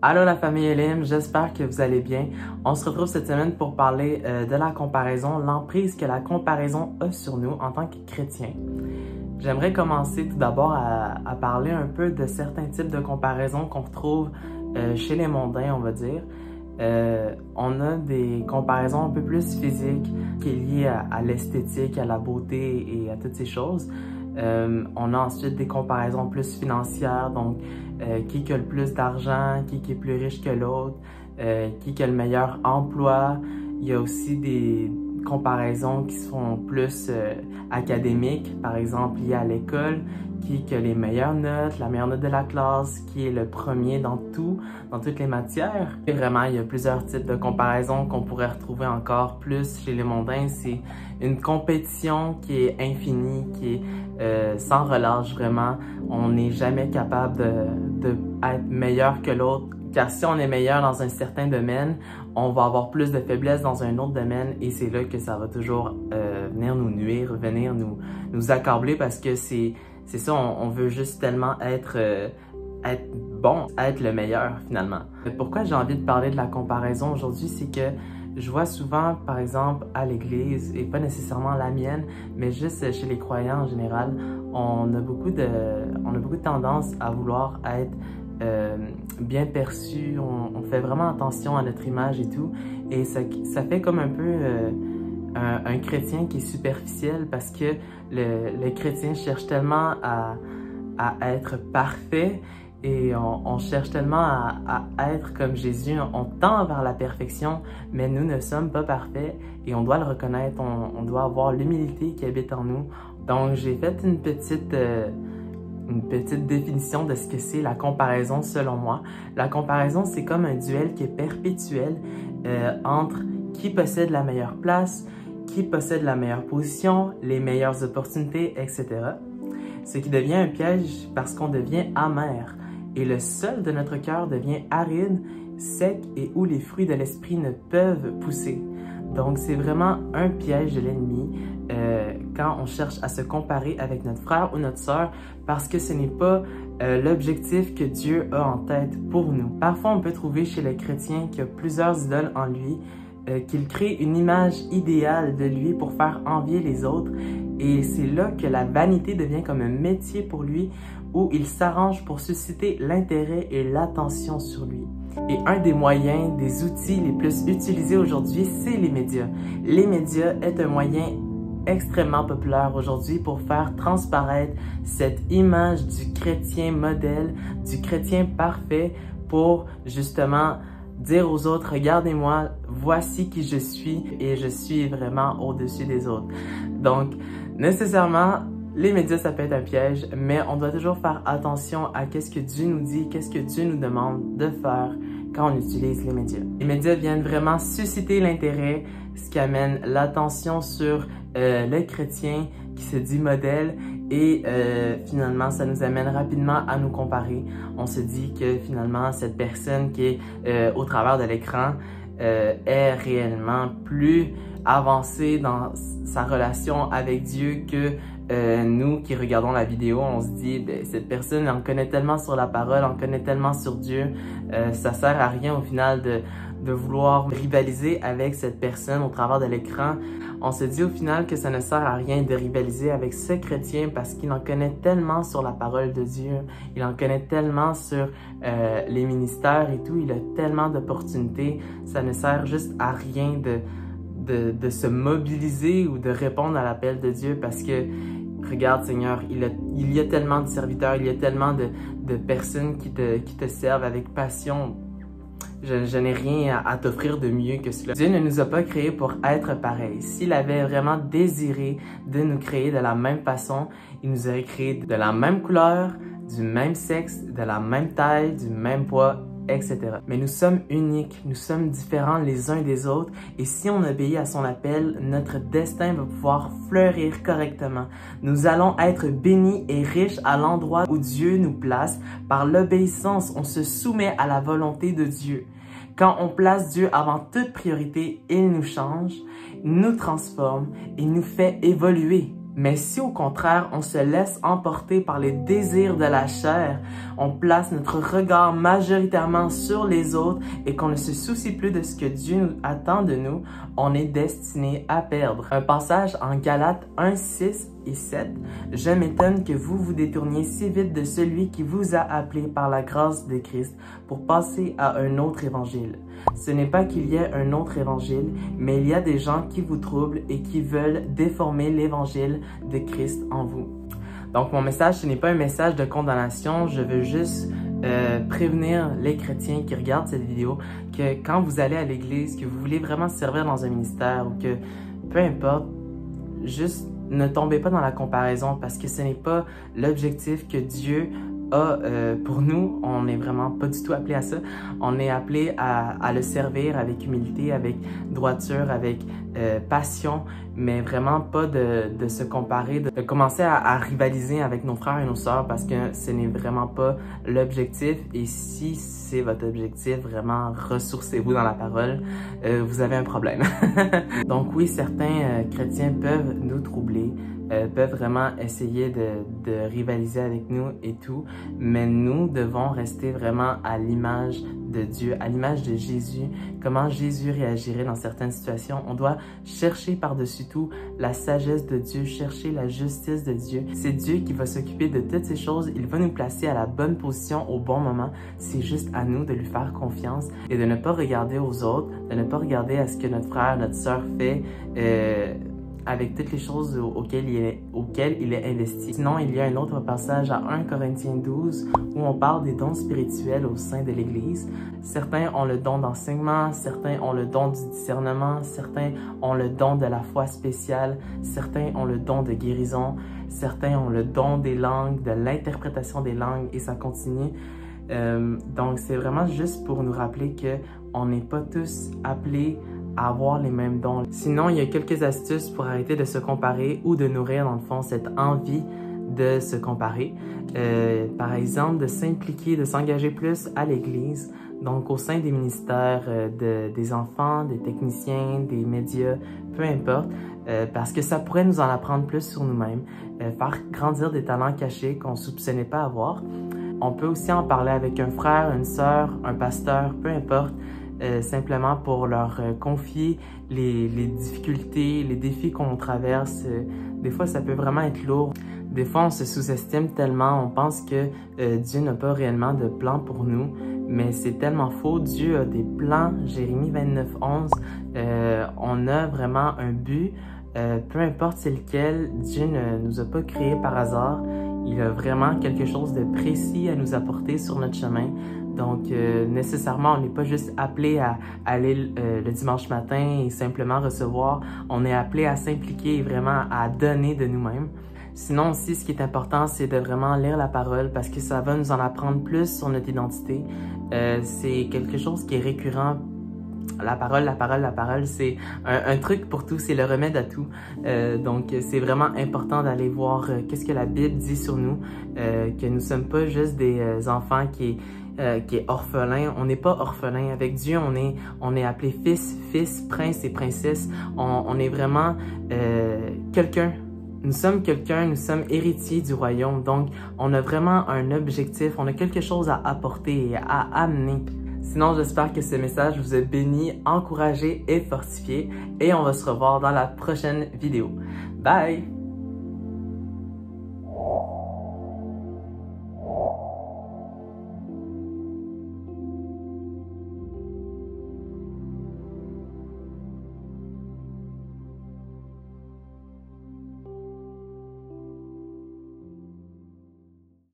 Allô la famille Elim, j'espère que vous allez bien. On se retrouve cette semaine pour parler de la comparaison, l'emprise que la comparaison a sur nous en tant que chrétiens. J'aimerais commencer tout d'abord à parler un peu de certains types de comparaisons qu'on retrouve chez les mondains, on va dire. On a des comparaisons un peu plus physiques qui est liées à l'esthétique, à la beauté et à toutes ces choses. On a ensuite des comparaisons plus financières, donc qui a le plus d'argent, qui est plus riche que l'autre, qui a le meilleur emploi. Il y a aussi des comparaisons qui sont plus académiques, par exemple liées à l'école, qui a les meilleures notes, la meilleure note de la classe, qui est le premier dans toutes les matières. Et vraiment, il y a plusieurs types de comparaisons qu'on pourrait retrouver encore plus chez les mondains. C'est une compétition qui est infinie, qui est sans relâche vraiment. On n'est jamais capable de être meilleur que l'autre. Car si on est meilleur dans un certain domaine, on va avoir plus de faiblesses dans un autre domaine et c'est là que ça va toujours venir nous nuire, venir nous accabler parce que c'est ça, on veut juste tellement être bon, être le meilleur finalement. Pourquoi j'ai envie de parler de la comparaison aujourd'hui, c'est que je vois souvent, par exemple, à l'église, et pas nécessairement la mienne, mais juste chez les croyants en général, on a beaucoup de tendance à vouloir être bien perçu, on fait vraiment attention à notre image et tout, et ça fait comme un peu un chrétien qui est superficiel parce que le chrétien cherche tellement à être parfait et on cherche tellement à être comme Jésus, on tend vers la perfection, mais nous ne sommes pas parfaits et on doit le reconnaître, on doit avoir l'humilité qui habite en nous. Donc j'ai fait une petite définition de ce que c'est la comparaison selon moi. La comparaison, c'est comme un duel qui est perpétuel entre qui possède la meilleure place, qui possède la meilleure position, les meilleures opportunités, etc. Ce qui devient un piège parce qu'on devient amer et le sol de notre cœur devient aride, sec et où les fruits de l'esprit ne peuvent pousser. Donc c'est vraiment un piège de l'ennemi quand on cherche à se comparer avec notre frère ou notre sœur parce que ce n'est pas l'objectif que Dieu a en tête pour nous. Parfois on peut trouver chez le chrétien qu'il y a plusieurs idoles en lui, qu'il crée une image idéale de lui pour faire envier les autres et c'est là que la vanité devient comme un métier pour lui où il s'arrange pour susciter l'intérêt et l'attention sur lui. Et un des moyens, des outils les plus utilisés aujourd'hui, c'est les médias. Les médias est un moyen extrêmement populaire aujourd'hui pour faire transparaître cette image du chrétien modèle, du chrétien parfait pour justement dire aux autres, regardez-moi, voici qui je suis et je suis vraiment au-dessus des autres. Donc, nécessairement, les médias, ça peut être un piège, mais on doit toujours faire attention à qu'est-ce que Dieu nous dit, qu'est-ce que Dieu nous demande de faire quand on utilise les médias. Les médias viennent vraiment susciter l'intérêt, ce qui amène l'attention sur le chrétien qui se dit modèle et finalement, ça nous amène rapidement à nous comparer. On se dit que finalement, cette personne qui est au travers de l'écran est réellement plus avancée dans sa relation avec Dieu que nous qui regardons la vidéo. On se dit, ben, cette personne en connaît tellement sur la parole, en connaît tellement sur Dieu, ça sert à rien au final de vouloir rivaliser avec cette personne au travers de l'écran. On se dit au final que ça ne sert à rien de rivaliser avec ce chrétien parce qu'il en connaît tellement sur la parole de Dieu, il en connaît tellement sur les ministères et tout, il a tellement d'opportunités, ça ne sert juste à rien de se mobiliser ou de répondre à l'appel de Dieu parce que, regarde Seigneur, il y a tellement de serviteurs, il y a tellement de personnes qui te servent avec passion. Je n'ai rien à t'offrir de mieux que cela. Dieu ne nous a pas créés pour être pareils. S'il avait vraiment désiré de nous créer de la même façon, il nous aurait créés de la même couleur, du même sexe, de la même taille, du même poids, etc. Mais nous sommes uniques, nous sommes différents les uns des autres et si on obéit à son appel, notre destin va pouvoir fleurir correctement. Nous allons être bénis et riches à l'endroit où Dieu nous place. Par l'obéissance, on se soumet à la volonté de Dieu. Quand on place Dieu avant toute priorité, il nous change, nous transforme et nous fait évoluer. Mais si au contraire, on se laisse emporter par les désirs de la chair, on place notre regard majoritairement sur les autres et qu'on ne se soucie plus de ce que Dieu attend de nous, on est destiné à perdre. Un passage en Galates 1, 6 et 7. « Je m'étonne que vous vous détourniez si vite de celui qui vous a appelé par la grâce de Christ pour passer à un autre évangile. Ce n'est pas qu'il y ait un autre évangile, mais il y a des gens qui vous troublent et qui veulent déformer l'évangile de Christ en vous. » Donc, mon message, ce n'est pas un message de condamnation. Je veux juste prévenir les chrétiens qui regardent cette vidéo que quand vous allez à l'église, que vous voulez vraiment servir dans un ministère ou que, peu importe, juste ne tombez pas dans la comparaison parce que ce n'est pas l'objectif que Dieu a pour nous. On n'est vraiment pas du tout appelé à ça. On est appelé à le servir avec humilité, avec droiture, avec passion, mais vraiment pas de se comparer, de commencer à rivaliser avec nos frères et nos sœurs parce que ce n'est vraiment pas l'objectif. Et si c'est votre objectif, vraiment ressourcez-vous dans la parole, vous avez un problème. Donc oui, certains chrétiens peuvent nous troubler, peuvent vraiment essayer de rivaliser avec nous et tout, mais nous devons rester vraiment à l'image de Dieu, à l'image de Jésus, comment Jésus réagirait dans certaines situations. On doit chercher par-dessus tout la sagesse de Dieu, chercher la justice de Dieu. C'est Dieu qui va s'occuper de toutes ces choses. Il va nous placer à la bonne position au bon moment. C'est juste à nous de lui faire confiance et de ne pas regarder aux autres, de ne pas regarder à ce que notre frère, notre sœur fait, avec toutes les choses auxquelles il est investi. Sinon, il y a un autre passage à 1 Corinthiens 12 où on parle des dons spirituels au sein de l'Église. Certains ont le don d'enseignement, certains ont le don du discernement, certains ont le don de la foi spéciale, certains ont le don de guérison, certains ont le don des langues, de l'interprétation des langues et ça continue. Donc, c'est vraiment juste pour nous rappeler qu'on n'est pas tous appelés à avoir les mêmes dons. Sinon, il y a quelques astuces pour arrêter de se comparer ou de nourrir, dans le fond, cette envie de se comparer. Par exemple, de s'impliquer, de s'engager plus à l'Église, donc au sein des ministères des enfants, des techniciens, des médias, peu importe, parce que ça pourrait nous en apprendre plus sur nous-mêmes, faire grandir des talents cachés qu'on ne soupçonnait pas avoir. On peut aussi en parler avec un frère, une sœur, un pasteur, peu importe, simplement pour leur confier les difficultés, les défis qu'on traverse. Des fois, ça peut vraiment être lourd. Des fois, on se sous-estime tellement, on pense que Dieu n'a pas réellement de plan pour nous, mais c'est tellement faux. Dieu a des plans. Jérémie 29, 11, on a vraiment un but, peu importe c'est lequel. Dieu ne nous a pas créés par hasard. Il a vraiment quelque chose de précis à nous apporter sur notre chemin. Donc, nécessairement, on n'est pas juste appelé à aller le dimanche matin et simplement recevoir. On est appelé à s'impliquer et vraiment à donner de nous-mêmes. Sinon aussi, ce qui est important, c'est de vraiment lire la parole parce que ça va nous en apprendre plus sur notre identité. C'est quelque chose qui est récurrent. La parole, c'est un truc pour tout, c'est le remède à tout. Donc, c'est vraiment important d'aller voir qu'est-ce que la Bible dit sur nous, que nous ne sommes pas juste des enfants qui est orphelin. On n'est pas orphelin. Avec Dieu, on est appelé fils, prince et princesse. On est vraiment quelqu'un. Nous sommes quelqu'un, nous sommes héritiers du royaume. Donc, on a vraiment un objectif, on a quelque chose à apporter et à amener. Sinon, j'espère que ce message vous a béni, encouragé et fortifié. Et on va se revoir dans la prochaine vidéo. Bye!